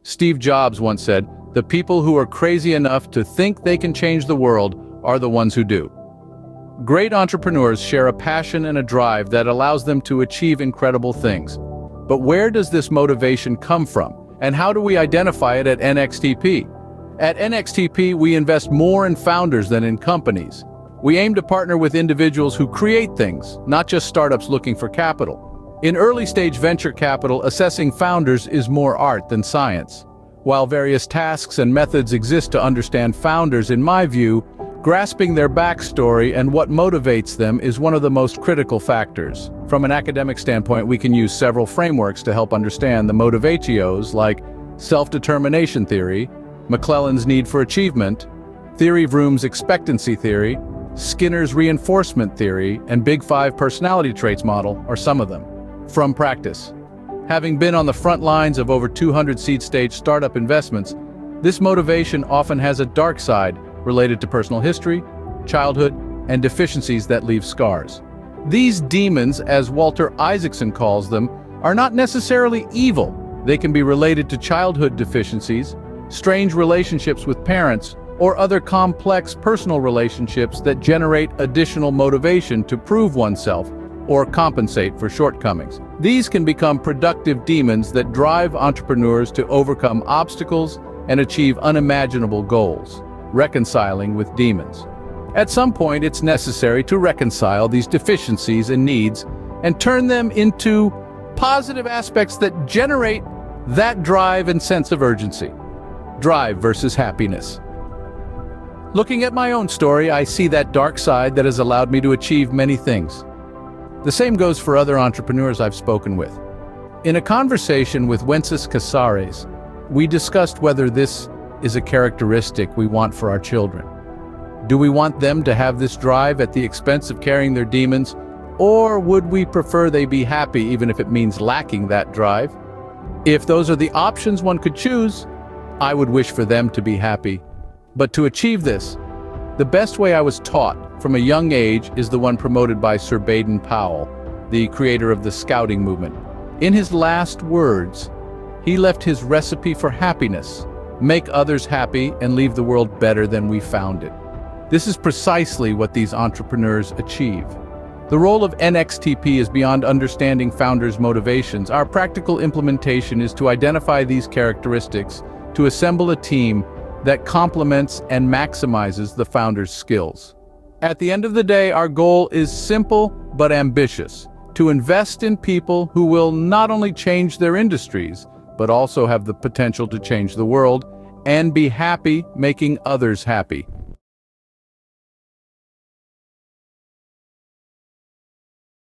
Steve Jobs once said, "The people who are crazy enough to think they can change the world are the ones who do." Great entrepreneurs share a passion and a drive that allows them to achieve incredible things. But where does this motivation come from? And how do we identify it at NXTP? At NXTP, we invest more in founders than in companies. We aim to partner with individuals who create things, not just startups looking for capital. In early-stage venture capital, assessing founders is more art than science. While various tasks and methods exist to understand founders, in my view, grasping their backstory and what motivates them is one of the most critical factors. From an academic standpoint, we can use several frameworks to help understand the motivators, like self-determination theory, McClelland's need for achievement, Theory of Room's expectancy theory, Skinner's reinforcement theory, and Big Five personality traits model are some of them. From practice. Having been on the front lines of over 200 seed-stage startup investments, this motivation often has a dark side related to personal history, childhood, and deficiencies that leave scars. These demons, as Walter Isaacson calls them, are not necessarily evil. They can be related to childhood deficiencies, strange relationships with parents, or other complex personal relationships that generate additional motivation to prove oneself or compensate for shortcomings. These can become productive demons that drive entrepreneurs to overcome obstacles and achieve unimaginable goals. Reconciling with demons. At some point, it's necessary to reconcile these deficiencies and needs and turn them into positive aspects that generate that drive and sense of urgency. Drive versus happiness. Looking at my own story, I see that dark side that has allowed me to achieve many things. The same goes for other entrepreneurs I've spoken with. In a conversation with Wences Casares, we discussed whether this is a characteristic we want for our children. Do we want them to have this drive at the expense of carrying their demons, or would we prefer they be happy even if it means lacking that drive? If those are the options one could choose, I would wish for them to be happy. But to achieve this, the best way I was taught from a young age is the one promoted by Sir Baden-Powell, the creator of the Scouting movement. In his last words, he left his recipe for happiness: make others happy and leave the world better than we found it. This is precisely what these entrepreneurs achieve. The role of NXTP is beyond understanding founders' motivations. Our practical implementation is to identify these characteristics, to assemble a team that complements and maximizes the founder's skills. At the end of the day, our goal is simple but ambitious: to invest in people who will not only change their industries, but also have the potential to change the world and be happy making others happy.